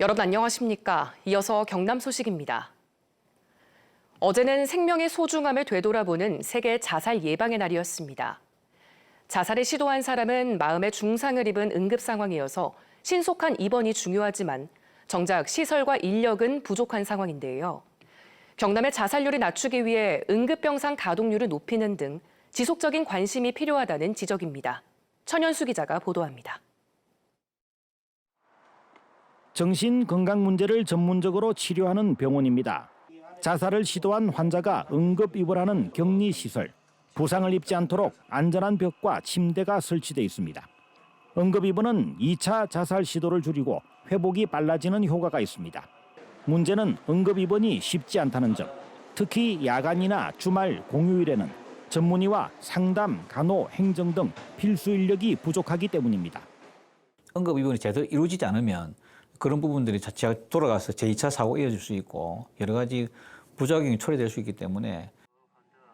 여러분 안녕하십니까? 이어서 경남 소식입니다. 어제는 생명의 소중함을 되돌아보는 세계 자살 예방의 날이었습니다. 자살을 시도한 사람은 마음의 중상을 입은 응급 상황이어서 신속한 입원이 중요하지만 정작 시설과 인력은 부족한 상황인데요. 경남의 자살률을 낮추기 위해 응급병상 가동률을 높이는 등 지속적인 관심이 필요하다는 지적입니다. 천연수 기자가 보도합니다. 정신건강 문제를 전문적으로 치료하는 병원입니다. 자살을 시도한 환자가 응급입원하는 격리시설, 부상을 입지 않도록 안전한 벽과 침대가 설치돼 있습니다. 응급입원은 2차 자살 시도를 줄이고 회복이 빨라지는 효과가 있습니다. 문제는 응급입원이 쉽지 않다는 점, 특히 야간이나 주말, 공휴일에는 전문의와 상담, 간호, 행정 등 필수 인력이 부족하기 때문입니다. 응급입원이 제대로 이루어지지 않으면 그런 부분들이 자체가 돌아가서 제2차 사고가 이어질 수 있고 여러 가지 부작용이 초래될 수 있기 때문에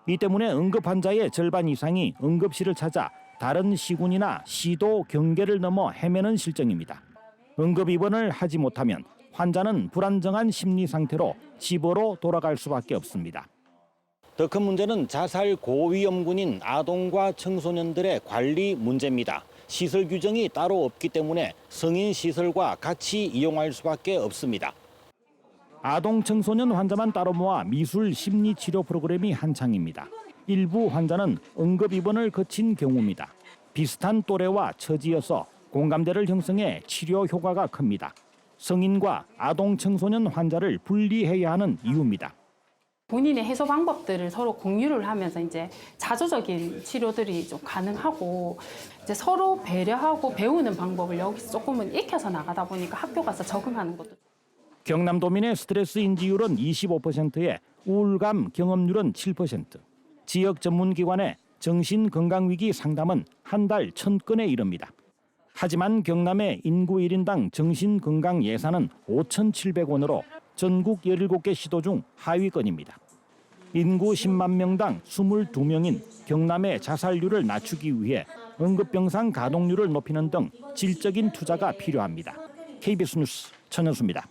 이 때문에 응급 환자의 절반 이상이 응급실을 찾아 다른 시군이나 시도 경계를 넘어 헤매는 실정입니다. 응급입원을 하지 못하면 환자는 불안정한 심리 상태로 집으로 돌아갈 수밖에 없습니다. 더 큰 문제는 자살 고위험군인 아동과 청소년들의 관리 문제입니다. 시설 규정이 따로 없기 때문에 성인 시설과 같이 이용할 수밖에 없습니다. 아동 청소년 환자만 따로 모아 미술 심리 치료 프로그램이 한창입니다. 일부 환자는 응급입원을 거친 경우입니다. 비슷한 또래와 처지여서 공감대를 형성해 치료 효과가 큽니다. 성인과 아동 청소년 환자를 분리해야 하는 이유입니다. 본인의 해소 방법들을 서로 공유를 하면서 이제 자조적인 치료들이 좀 가능하고 이제 서로 배려하고 배우는 방법을 여기서 조금은 익혀서 나가다 보니까 학교 가서 적응하는 것도. 경남도민의 스트레스 인지율은 25%에 우울감 경험률은 7%. 지역 전문기관의 정신건강위기 상담은 한 달 1000건에 이릅니다. 하지만 경남의 인구 1인당 정신건강 예산은 5,700원으로 전국 17개 시도 중 하위권입니다. 인구 10만 명당 22명인 경남의 자살률을 낮추기 위해 응급병상 가동률을 높이는 등 질적인 투자가 필요합니다. KBS 뉴스 천연수입니다.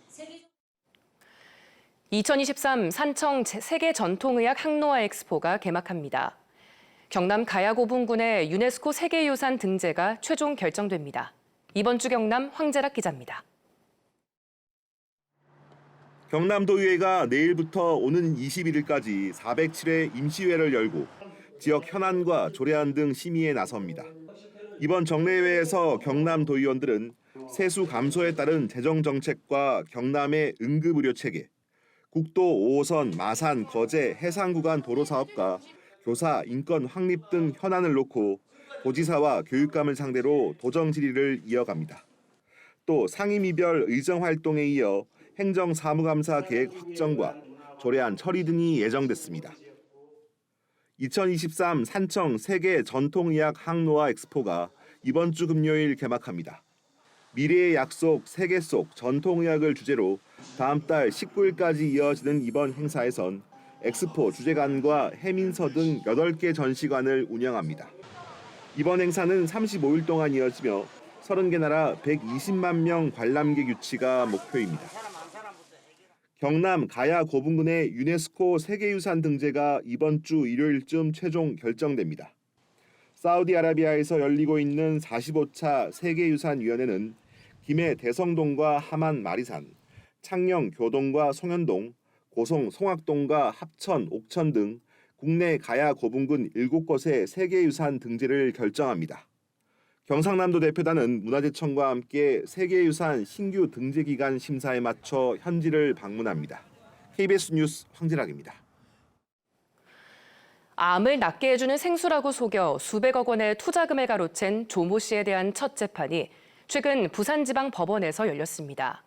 2023 산청 세계 전통의학 항노화 엑스포가 개막합니다. 경남 가야고분군의 유네스코 세계유산 등재가 최종 결정됩니다. 이번 주 경남 황재락 기자입니다. 경남도의회가 내일부터 오는 21일까지 407회 임시회를 열고 지역 현안과 조례안 등 심의에 나섭니다. 이번 정례회에서 경남도의원들은 세수 감소에 따른 재정정책과 경남의 응급의료체계, 국도 5호선 마산, 거제, 해상구간 도로사업과 교사 인권 확립 등 현안을 놓고 도지사와 교육감을 상대로 도정 질의를 이어갑니다. 또 상임위별 의정활동에 이어 행정사무감사 계획 확정과 조례안 처리 등이 예정됐습니다. 2023 산청 세계 전통의학 항노화 엑스포가 이번 주 금요일 개막합니다. 미래의 약속 세계 속 전통의학을 주제로 다음 달 19일까지 이어지는 이번 행사에선 엑스포 주제관과 해민서 등 8개 전시관을 운영합니다. 이번 행사는 35일 동안 이어지며 30개 나라 120만 명 관람객 유치가 목표입니다. 경남 가야고분군의 유네스코 세계유산 등재가 이번 주 일요일쯤 최종 결정됩니다. 사우디아라비아에서 열리고 있는 45차 세계유산위원회는 김해 대성동과 함안 마리산, 창녕 교동과 송현동, 고송 송악동과 합천, 옥천 등 국내 가야고분군 7곳의 세계유산 등재를 결정합니다. 경상남도 대표단은 문화재청과 함께 세계유산 신규 등재기간 심사에 맞춰 현지를 방문합니다. KBS 뉴스 황재락입니다. 암을 낫게 해주는 생수라고 속여 수백억 원의 투자금을 가로챈 조모 씨에 대한 첫 재판이 최근 부산지방법원에서 열렸습니다.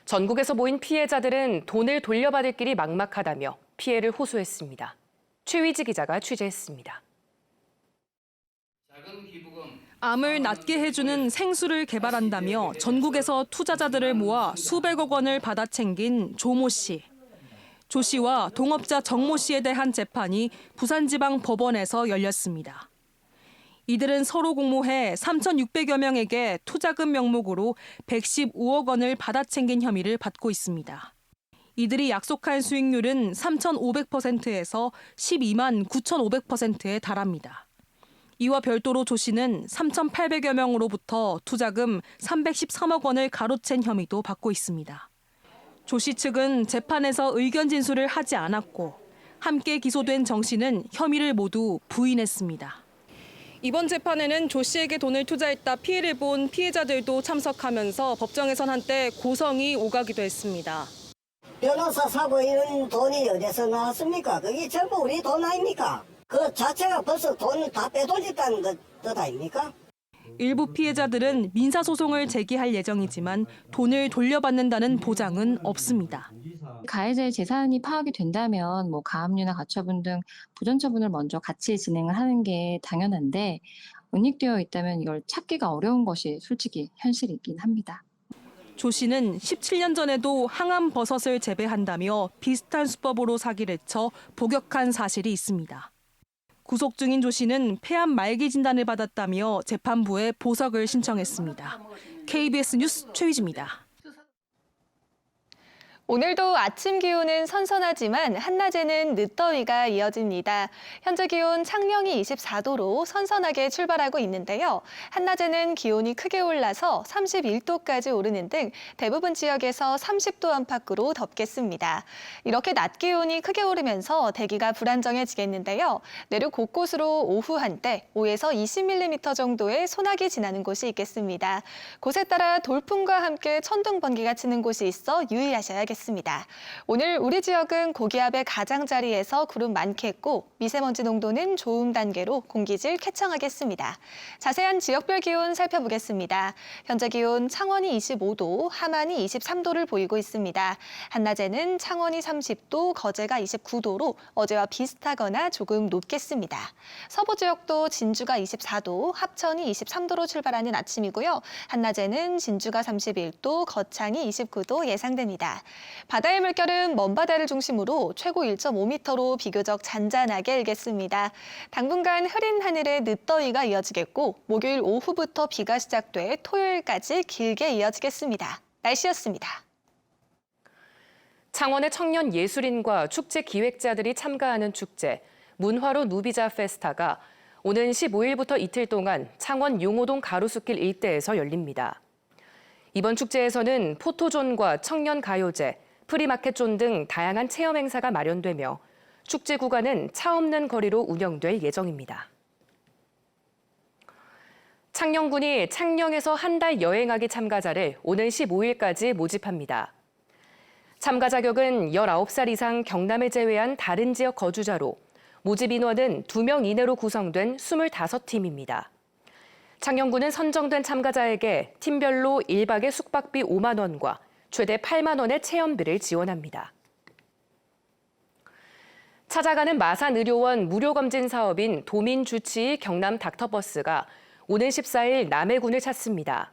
전국에서 모인 피해자들은 돈을 돌려받을 길이 막막하다며 피해를 호소했습니다. 최위지 기자가 취재했습니다. 암을 낫게 해주는 생수를 개발한다며 전국에서 투자자들을 모아 수백억 원을 받아 챙긴 조모 씨. 조 씨와 동업자 정모 씨에 대한 재판이 부산지방법원에서 열렸습니다. 이들은 서로 공모해 3,600여 명에게 투자금 명목으로 115억 원을 받아챙긴 혐의를 받고 있습니다. 이들이 약속한 수익률은 3,500%에서 12만 9,500%에 달합니다. 이와 별도로 조 씨는 3,800여 명으로부터 투자금 313억 원을 가로챈 혐의도 받고 있습니다. 조 씨 측은 재판에서 의견 진술을 하지 않았고 함께 기소된 정 씨는 혐의를 모두 부인했습니다. 이번 재판에는 조 씨에게 돈을 투자했다 피해를 본 피해자들도 참석하면서 법정에선 한때 고성이 오가기도 했습니다. 변호사 사고 이런 돈이 어디서 나왔습니까? 그게 전부 우리 돈 아닙니까? 그 자체가 벌써 돈 다 빼돌렸다는 뜻 아닙니까? 일부 피해자들은 민사소송을 제기할 예정이지만 돈을 돌려받는다는 보장은 없습니다. 가해자의 재산이 파악이 된다면 가압류나 가처분 등 부전처분을 먼저 같이 진행을 하는 게 당연한데 은닉되어 있다면 이걸 찾기가 어려운 것이 솔직히 현실이긴 합니다. 조 씨는 17년 전에도 항암 버섯을 재배한다며 비슷한 수법으로 사기를 쳐 복역한 사실이 있습니다. 구속 중인 조 씨는 폐암 말기 진단을 받았다며 재판부에 보석을 신청했습니다. KBS 뉴스 최휘지입니다. 오늘도 아침 기온은 선선하지만 한낮에는 늦더위가 이어집니다. 현재 기온 창녕이 24도로 선선하게 출발하고 있는데요. 한낮에는 기온이 크게 올라서 31도까지 오르는 등 대부분 지역에서 30도 안팎으로 덥겠습니다. 이렇게 낮 기온이 크게 오르면서 대기가 불안정해지겠는데요. 내륙 곳곳으로 오후 한때 5에서 20mm 정도의 소나기 지나는 곳이 있겠습니다. 곳에 따라 돌풍과 함께 천둥 번개가 치는 곳이 있어 유의하셔야겠습니다. 오늘 우리 지역은 고기압의 가장자리에서 구름 많겠고 미세먼지 농도는 좋음 단계로 공기질 쾌청하겠습니다. 자세한 지역별 기온 살펴보겠습니다. 현재 기온 창원이 25도, 함안이 23도를 보이고 있습니다. 한낮에는 창원이 30도, 거제가 29도로 어제와 비슷하거나 조금 높겠습니다. 서부 지역도 진주가 24도, 합천이 23도로 출발하는 아침이고요. 한낮에는 진주가 31도, 거창이 29도 예상됩니다. 바다의 물결은 먼바다를 중심으로 최고 1.5m로 비교적 잔잔하게 일겠습니다. 당분간 흐린 하늘에 늦더위가 이어지겠고 목요일 오후부터 비가 시작돼 토요일까지 길게 이어지겠습니다. 날씨였습니다. 창원의 청년 예술인과 축제 기획자들이 참가하는 축제 문화로 누비자 페스타가 오는 15일부터 이틀 동안 창원 용호동 가로수길 일대에서 열립니다. 이번 축제에서는 포토존과 청년 가요제, 프리마켓존 등 다양한 체험 행사가 마련되며 축제 구간은 차 없는 거리로 운영될 예정입니다. 창녕군이 창녕에서 한 달 여행하기 참가자를 오는 15일까지 모집합니다. 참가 자격은 19살 이상 경남을 제외한 다른 지역 거주자로 모집 인원은 2명 이내로 구성된 25팀입니다. 창녕군은 선정된 참가자에게 팀별로 1박의 숙박비 5만 원과 최대 8만 원의 체험비를 지원합니다. 찾아가는 마산의료원 무료검진 사업인 도민주치의 경남 닥터버스가 오는 14일 남해군을 찾습니다.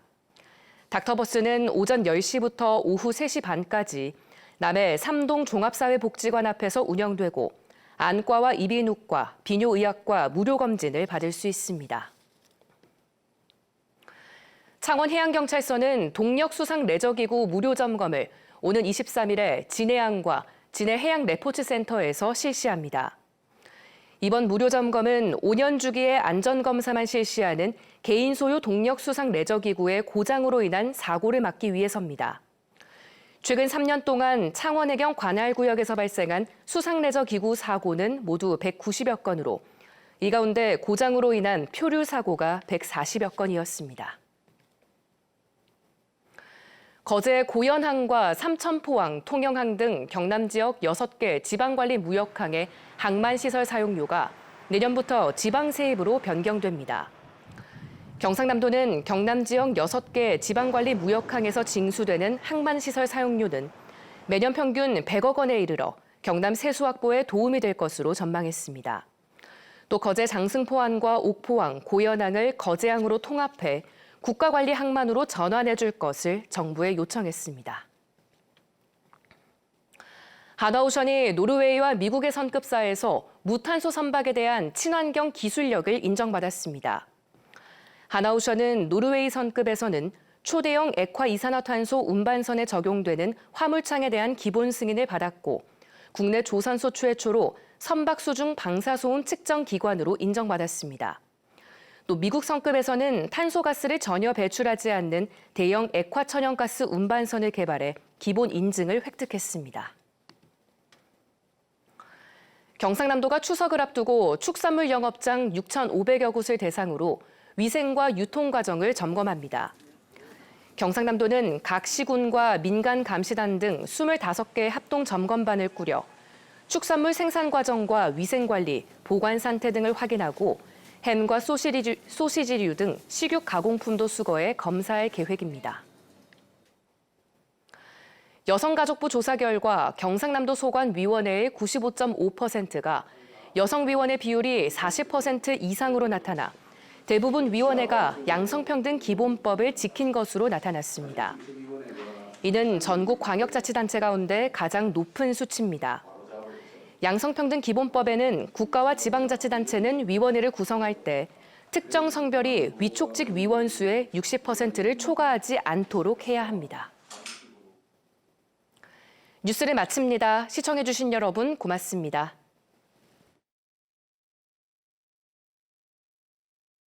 닥터버스는 오전 10시부터 오후 3시 반까지 남해 삼동 종합사회복지관 앞에서 운영되고 안과와 이비인후과, 비뇨의학과 무료검진을 받을 수 있습니다. 창원해양경찰서는 동력수상레저기구 무료점검을 오는 23일에 진해항과 진해해양레포츠센터에서 실시합니다. 이번 무료점검은 5년 주기의 안전검사만 실시하는 개인 소유 동력수상레저기구의 고장으로 인한 사고를 막기 위해서입니다. 최근 3년 동안 창원해경 관할구역에서 발생한 수상레저기구 사고는 모두 190여 건으로 이 가운데 고장으로 인한 표류 사고가 140여 건이었습니다. 거제 고연항과 삼천포항, 통영항 등 경남 지역 6개 지방관리무역항의 항만시설 사용료가 내년부터 지방세입으로 변경됩니다. 경상남도는 경남 지역 6개 지방관리무역항에서 징수되는 항만시설 사용료는 매년 평균 100억 원에 이르러 경남 세수 확보에 도움이 될 것으로 전망했습니다. 또 거제 장승포항과 옥포항, 고연항을 거제항으로 통합해 국가관리 항만으로 전환해 줄 것을 정부에 요청했습니다. 하나오션이 노르웨이와 미국의 선급사에서 무탄소 선박에 대한 친환경 기술력을 인정받았습니다. 하나오션은 노르웨이 선급에서는 초대형 액화 이산화탄소 운반선에 적용되는 화물창에 대한 기본 승인을 받았고 국내 조선소 최초로 선박수중 방사소음 측정 기관으로 인정받았습니다. 또 미국 성급에서는 탄소가스를 전혀 배출하지 않는 대형 액화 천연가스 운반선을 개발해 기본 인증을 획득했습니다. 경상남도가 추석을 앞두고 축산물 영업장 6,500여 곳을 대상으로 위생과 유통 과정을 점검합니다. 경상남도는 각 시군과 민간 감시단 등 25개의 합동 점검반을 꾸려 축산물 생산 과정과 위생 관리, 보관 상태 등을 확인하고 햄과 소시지류 등 식육 가공품도 수거해 검사할 계획입니다. 여성가족부 조사 결과 경상남도 소관위원회의 95.5%가 여성위원회 비율이 40% 이상으로 나타나 대부분 위원회가 양성평등 기본법을 지킨 것으로 나타났습니다. 이는 전국 광역자치단체 가운데 가장 높은 수치입니다. 양성평등 기본법에는 국가와 지방자치단체는 위원회를 구성할 때 특정 성별이 위촉직 위원 수의 60%를 초과하지 않도록 해야 합니다. 뉴스를 마칩니다. 시청해주신 여러분 고맙습니다.